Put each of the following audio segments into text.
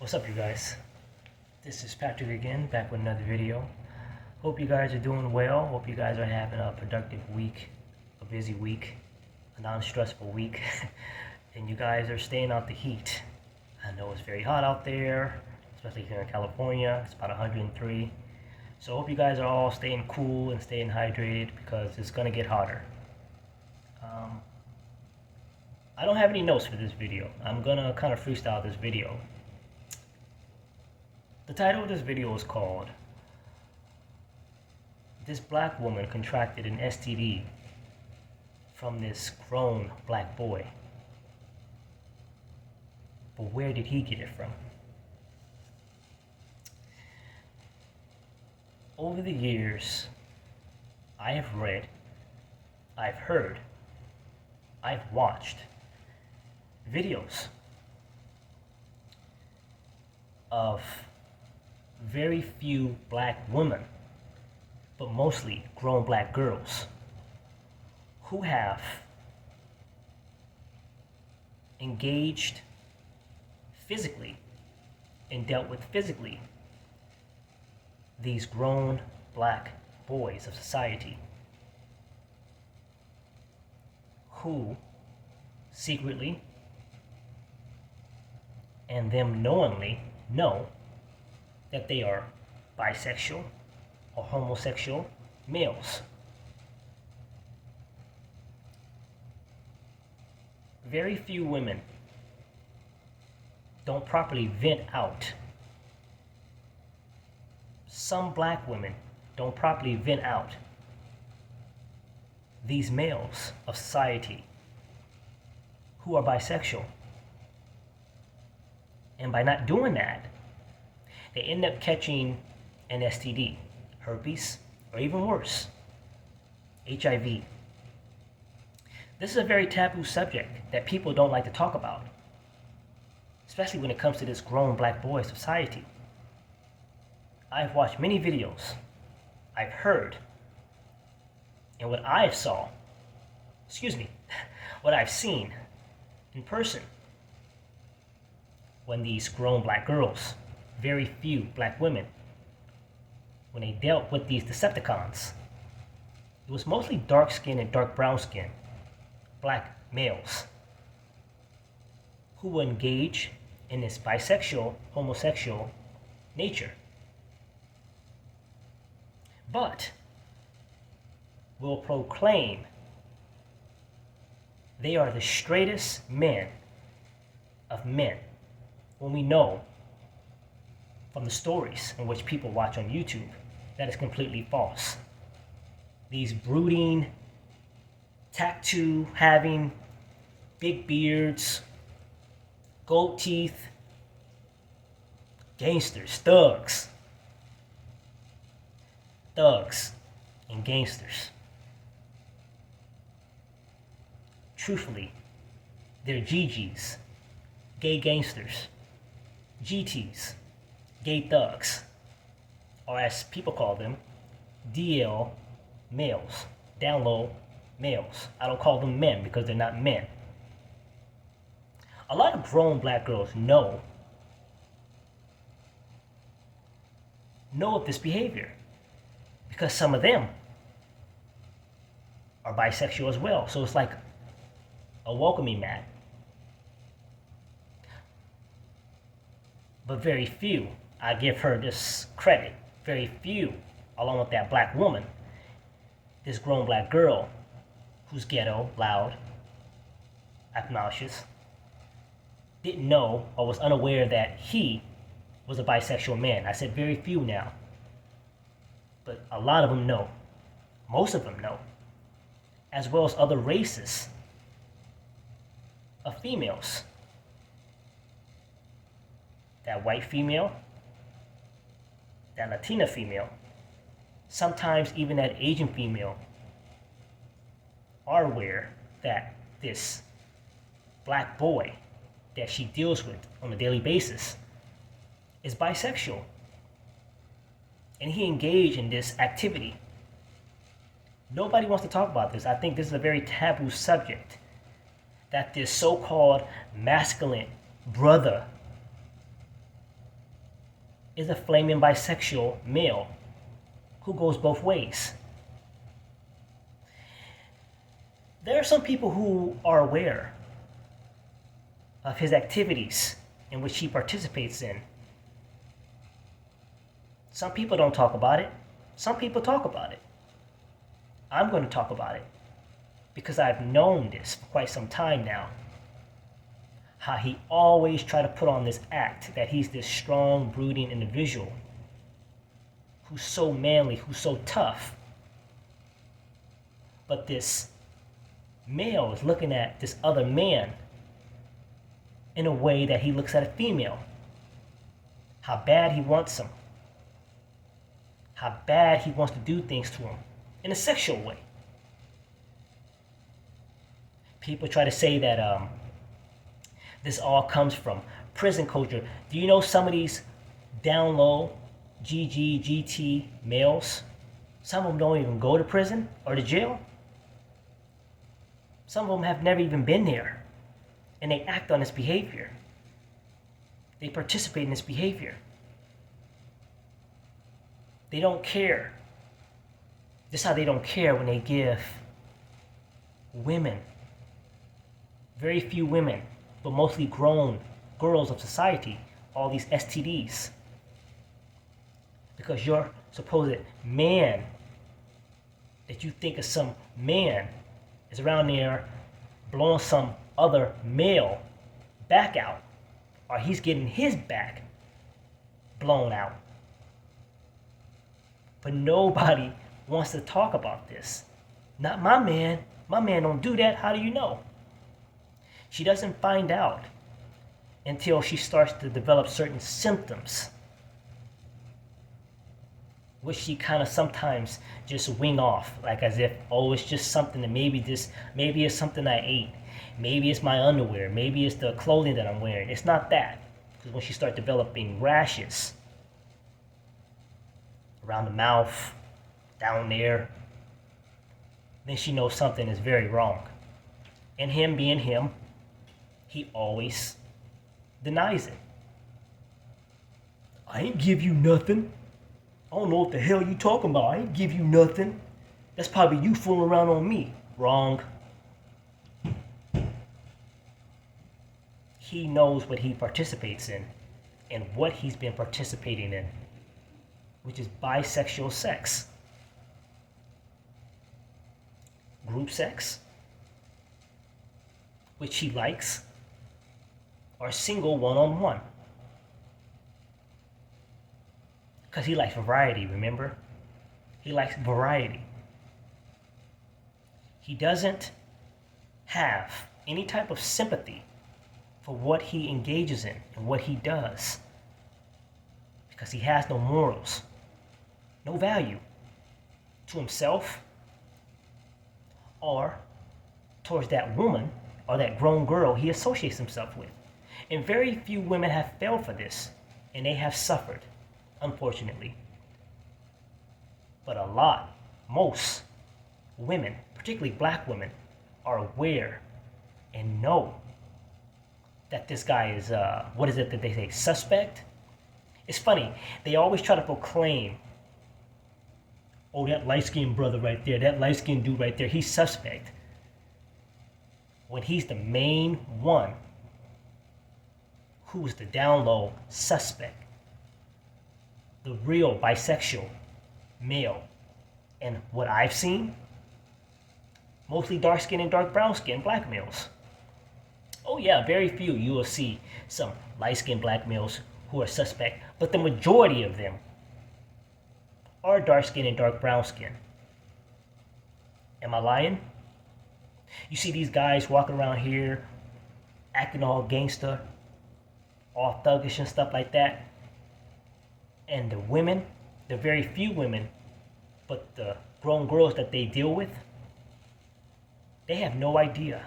What's up, you guys? This is Patrick again, back with another video. Hope you guys are doing well. Hope you guys are having a productive week, a busy week, a non-stressful week, and you guys are staying out the heat. I know it's very hot out there, especially here in California. It's about 103. So I hope you guys are all staying cool and staying hydrated because it's gonna get hotter. I don't have any notes for this video. I'm gonna kind of freestyle this video. The title of this video is called "This Black Woman Contracted an STD from this grown black boy, but where did he get it from?" Over the years, I have read, I've heard, I've watched videos of very few black women, but mostly grown black girls, who have engaged physically and dealt with physically these grown black boys of society, who secretly and them knowingly know that they are bisexual or homosexual males. Very few women don't properly vent out. Some black women don't properly vent out these males of society who are bisexual. And by not doing that, they end up catching an STD, herpes, or even worse, HIV. This is a very taboo subject that people don't like to talk about, especially when it comes to this grown black boy society. I've watched many videos, I've heard, and what I've seen in person, when these grown black girls, very few black women, when they dealt with these Decepticons, it was mostly dark skin and dark brown skin black males who would engage in this bisexual, homosexual nature, but will proclaim they are the straightest men of men, when we know from the stories in which people watch on YouTube that is completely false. These brooding, tattoo having, big beards, gold teeth, gangsters, thugs and gangsters. Truthfully, they're GGs, gay gangsters, GTs, gay thugs, or as people call them, DL males, down low males. I don't call them men because they're not men. A lot of grown black girls know of this behavior because some of them are bisexual as well. So it's like a welcoming mat. But very few, I give her this credit, very few, along with that black woman, this grown black girl who's ghetto, loud, obnoxious, didn't know or was unaware that he was a bisexual man. I said very few now, but a lot of them know. Most of them know, as well as other races of females. That white female, that Latina female, sometimes even that Asian female, are aware that this black boy that she deals with on a daily basis is bisexual. And he engaged in this activity. Nobody wants to talk about this. I think this is a very taboo subject. that this so-called masculine brother is a flaming bisexual male who goes both ways. There are some people who are aware of his activities in which he participates in. Some people don't talk about it. Some people talk about it. I'm going to talk about it because I've known this for quite some time now. How he always tried to put on this act that he's this strong, brooding individual who's so manly, who's so tough. But this male is looking at this other man in a way that he looks at a female. How bad he wants him. How bad he wants to do things to him in a sexual way. People try to say that this all comes from prison culture. Do you know some of these down low GT males, some of them don't even go to prison or to jail? Some of them have never even been there, and they act on this behavior. They participate in this behavior. They don't care. This is how they don't care when they give women, very few women, but mostly grown girls of society, all these STDs. Because your supposed man, that you think is some man, is around there blowing some other male back out, or he's getting his back blown out. But nobody wants to talk about this. Not my man. My man don't do that. How do you know? She doesn't find out until she starts to develop certain symptoms, which she kind of sometimes just wing off, like as if, oh, it's just something that maybe it's something I ate. Maybe it's my underwear. Maybe it's the clothing that I'm wearing. It's not that. Because when she starts developing rashes around the mouth, down there, then she knows something is very wrong. And him being him, he always denies it. I ain't give you nothing. I don't know what the hell you talking about. I ain't give you nothing. That's probably you fooling around on me. Wrong. He knows what he participates in and what he's been participating in, which is bisexual sex. Group sex, which he likes, or single one-on-one. Because he likes variety, remember? He likes variety. He doesn't have any type of sympathy for what he engages in and what he does. Because he has no morals, no value to himself or towards that woman or that grown girl he associates himself with. And very few women have failed for this, and they have suffered, unfortunately. But a lot, most women, particularly black women, are aware and know that this guy is, what is it that they say, suspect? It's funny, they always try to proclaim, oh, that light-skinned brother right there, that light-skinned dude right there, he's suspect. When he's the main one who's the down-low suspect. The real bisexual male. And what I've seen, mostly dark-skinned and dark brown-skinned black males. Oh yeah, very few you will see some light-skinned black males who are suspect, but the majority of them are dark-skinned and dark brown-skinned. Am I lying? You see these guys walking around here acting all gangster, all thuggish and stuff like that. And the women, the very few women, but the grown girls that they deal with, they have no idea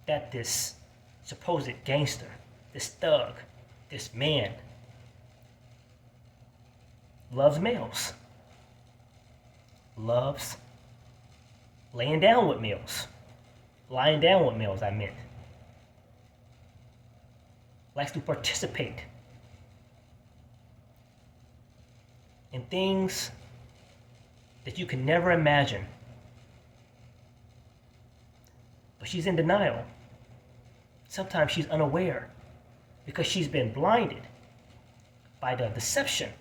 that this supposed gangster, this thug, this man, loves males. Loves laying down with males. Lying down with males, I meant. Likes to participate and things that you can never imagine. But she's in denial. Sometimes she's unaware because she's been blinded by the deception,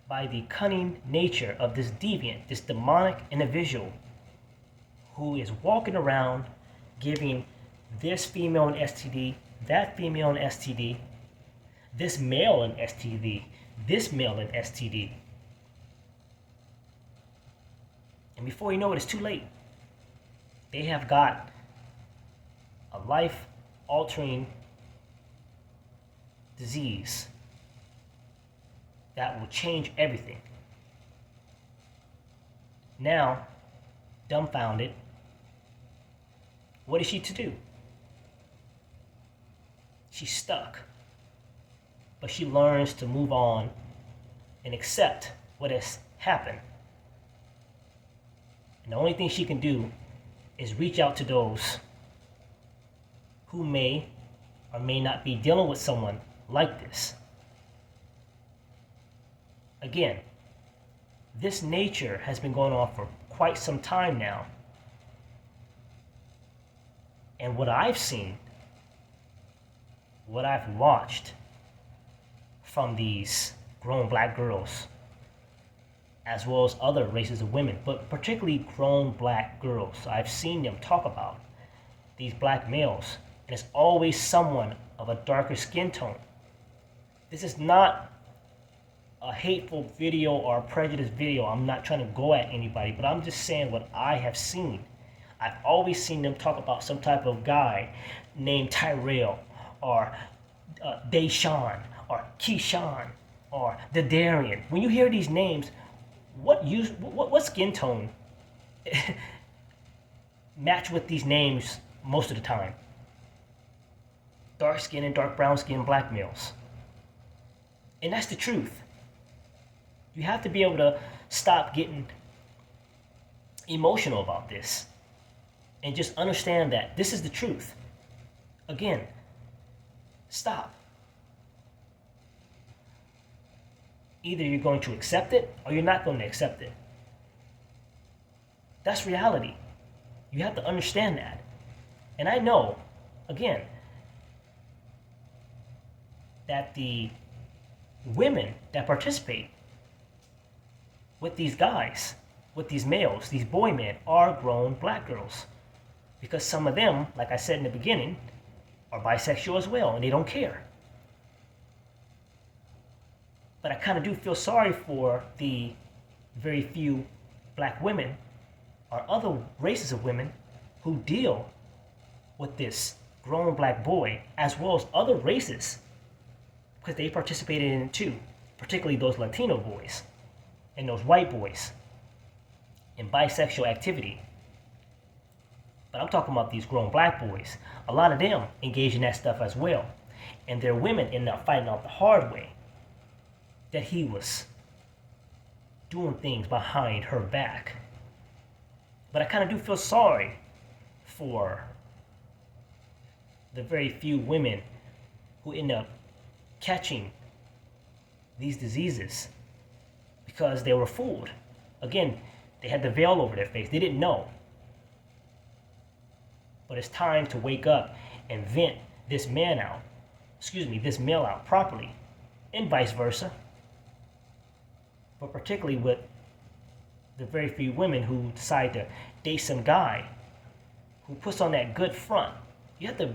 by the cunning nature of this deviant, this demonic individual who is walking around giving this female an STD, that female an STD, this male an STD, this male an STD. And before you know it, it's too late. They have got a life-altering disease that will change everything. Now, dumbfounded, what is she to do? She's stuck. But she learns to move on and accept what has happened. And the only thing she can do is reach out to those who may or may not be dealing with someone like this. Again, this nature has been going on for quite some time now. And what I've seen, what I've watched from these grown black girls, as well as other races of women, but particularly grown black girls, I've seen them talk about these black males, and it's always someone of a darker skin tone. This is not a hateful video or a prejudiced video. I'm not trying to go at anybody, but I'm just saying what I have seen. I've always seen them talk about some type of guy named Tyrell, or Deshaun, or Keyshawn, or Darian. When you hear these names, what skin tone match with these names most of the time? Dark skin and dark brown skin black males. And that's the truth. You have to be able to stop getting emotional about this and just understand that this is the truth. Again, stop. Either you're going to accept it or you're not going to accept it. That's reality. You have to understand that. And I know, again, that the women that participate with these guys, with these males, these boy men, are grown black girls. Because some of them, like I said in the beginning, are bisexual as well, and they don't care. But I kind of do feel sorry for the very few black women or other races of women who deal with this grown black boy, as well as other races, because they participated in it too, particularly those Latino boys and those white boys in bisexual activity. But I'm talking about these grown black boys. A lot of them engage in that stuff as well. And their women end up finding out the hard way that he was doing things behind her back. But I kind of do feel sorry for the very few women who end up catching these diseases because they were fooled. Again, they had the veil over their face. They didn't know. But it's time to wake up and vent this male out properly, and vice versa. But particularly with the very few women who decide to date some guy who puts on that good front. You have to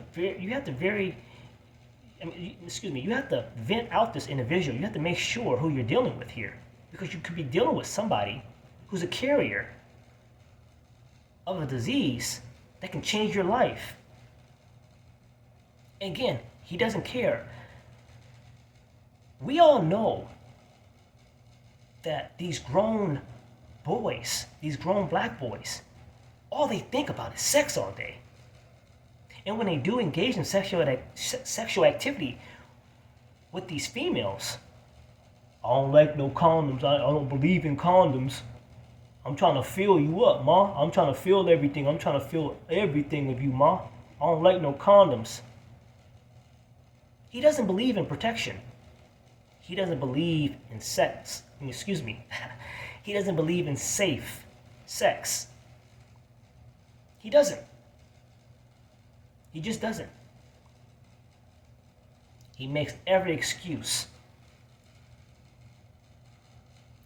vent out this individual. You have to make sure who you're dealing with here, because you could be dealing with somebody who's a carrier of a disease that can change your life. Again, he doesn't care. We all know that these grown boys, these grown black boys, all they think about is sex all day. And when they do engage in sexual activity with these females, I don't like no condoms. I don't believe in condoms. I'm trying to fill you up, ma. I'm trying to feel everything. I'm trying to feel everything of you, ma. I don't like no condoms. He doesn't believe in protection. He doesn't believe in sex. Excuse me. He doesn't believe in safe sex. He doesn't. He just doesn't. He makes every excuse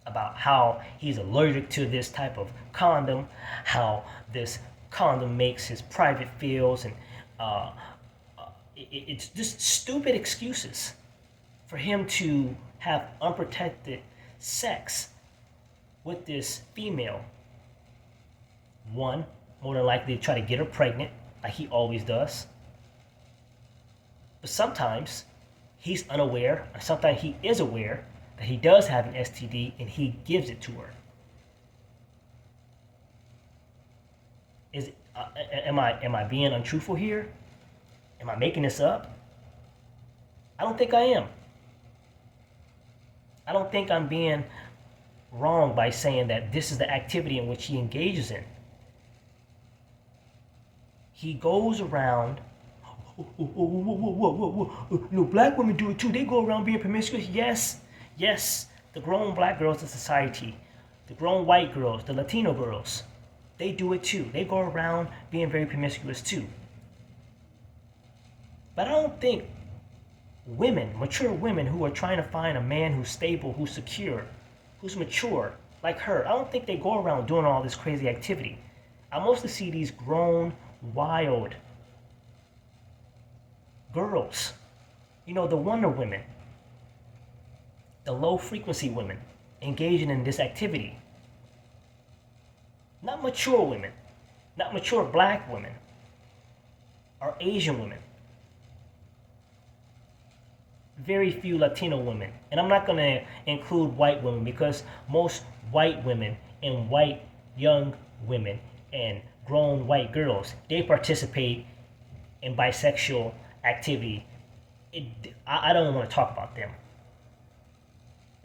about how he's allergic to this type of condom, how this condom makes his private feels, and it's just stupid excuses for him to have unprotected sex with this female. One, more than likely to try to get her pregnant, like he always does. But sometimes he's unaware, or sometimes he is aware that he does have an STD and he gives it to her. Am I being untruthful here? Am I making this up? I don't think I am. I don't think I'm being wrong by saying that this is the activity in which he engages in. He goes around, black women do it too. They go around being promiscuous. Yes, the grown black girls in society, the grown white girls, the Latino girls, they do it too. They go around being very promiscuous too. But I don't think women, mature women who are trying to find a man who's stable, who's secure, who's mature, like her, I don't think they go around doing all this crazy activity. I mostly see these grown, wild girls, the Wonder Women, the low frequency women engaging in this activity. Not mature women, not mature black women or Asian women. Very few Latino women. And I'm not going to include white women, because most white women and white young women and grown white girls, they participate in bisexual activity. I don't want to talk about them.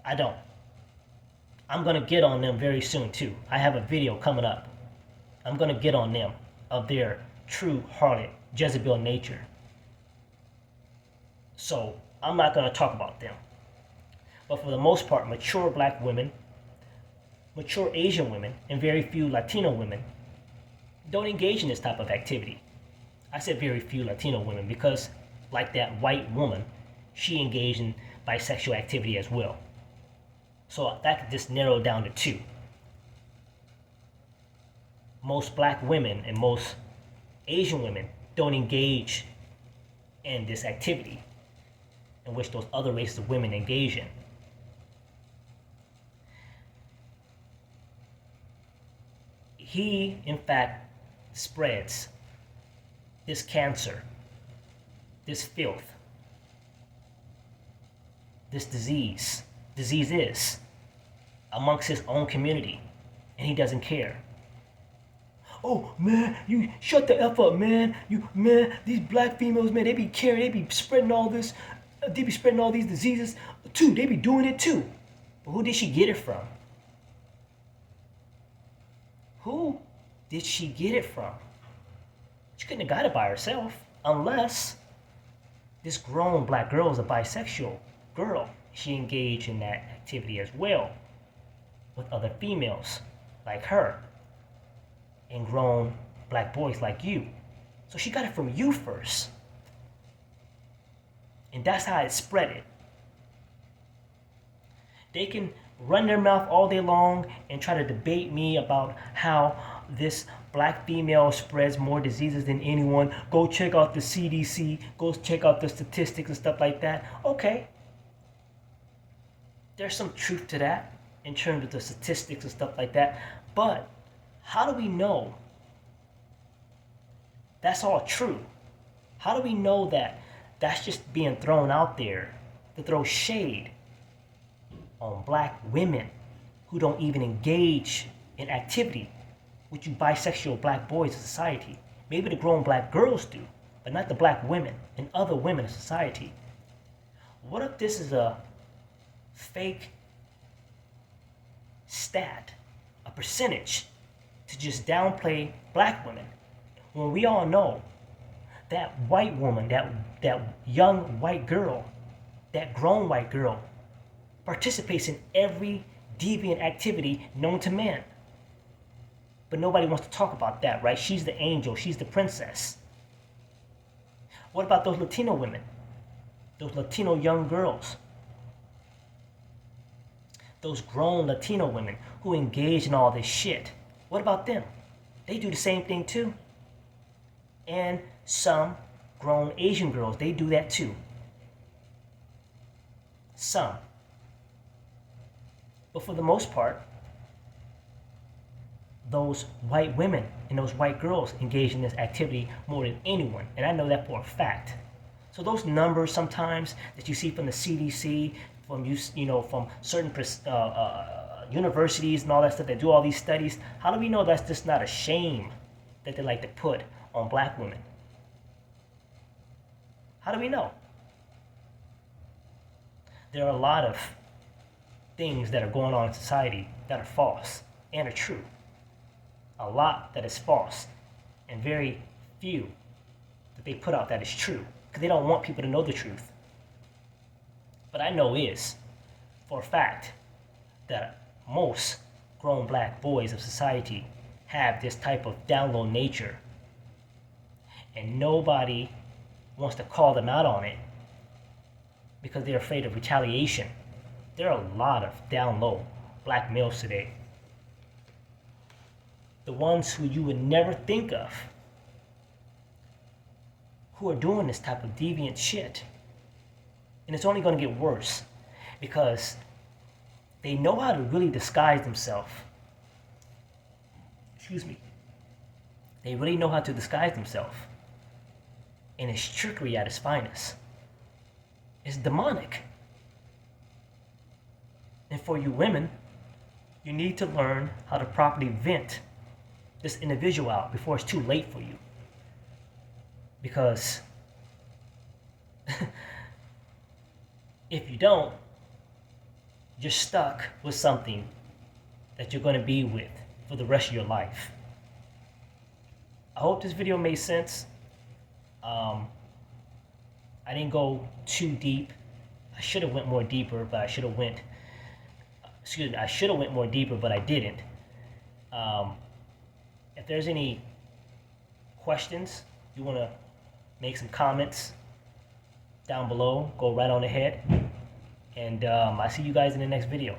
I don't. I'm going to get on them very soon too. I have a video coming up. I'm going to get on them, of their true harlot, Jezebel nature. So I'm not going to talk about them. But for the most part, mature black women, mature Asian women, and very few Latino women don't engage in this type of activity. I said very few Latino women because, like that white woman, she engaged in bisexual activity as well. So that could just narrow down to two. Most black women and most Asian women don't engage in this activity in which those other races of women engage in. He, in fact, spreads this cancer, this filth, this diseases amongst his own community, and he doesn't care. Oh man, you shut the F up, man. These black females, man, they be spreading all this, they be spreading all these diseases too. They be doing it too. But who did she get it from? Who did she get it from? She couldn't have got it by herself, unless this grown black girl is a bisexual girl. She engaged in that activity as well with other females like her and grown black boys like you. So she got it from you first. And that's how it spread it. They can run their mouth all day long and try to debate me about how this black female spreads more diseases than anyone. Go check out the CDC, go check out the statistics and stuff like that. Okay. There's some truth to that in terms of the statistics and stuff like that. But how do we know that's all true? How do we know that that's just being thrown out there to throw shade on black women who don't even engage in activity with you bisexual black boys in society? Maybe the grown black girls do, but not the black women and other women in society. What if this is a fake stat, a percentage, to just downplay black women, when we all know that white woman, that young white girl, that grown white girl, participates in every deviant activity known to man. But nobody wants to talk about that, right? She's the angel, she's the princess. What about those Latino women? Those Latino young girls? Those grown Latino women who engage in all this shit? What about them? They do the same thing too. And some grown Asian girls, they do that too. Some. But for the most part, those white women and those white girls engage in this activity more than anyone. And I know that for a fact. So those numbers sometimes that you see from the CDC, from certain universities and all that stuff that do all these studies, how do we know that's just not a shame that they like to put on black women? How do we know? There are a lot of things that are going on in society that are false and are true. A lot that is false, and very few that they put out that is true, because they don't want people to know the truth. But I know is, for a fact, that most grown black boys of society have this type of down low nature, and nobody wants to call them out on it because they're afraid of retaliation. There are a lot of down low black males today. The ones who you would never think of, who are doing this type of deviant shit. And it's only going to get worse because they know how to really disguise themselves. Excuse me. They really know how to disguise themselves. And it's trickery at its finest. It's demonic. And for you women, you need to learn how to properly vent this individual out before it's too late for you. Because if you don't, you're stuck with something that you're going to be with for the rest of your life. I hope this video made sense. I didn't go too deep. I should have went more deeper, but I went more deeper, but I didn't. If there's any questions, you want to make some comments down below, go right on ahead. And I see you guys in the next video.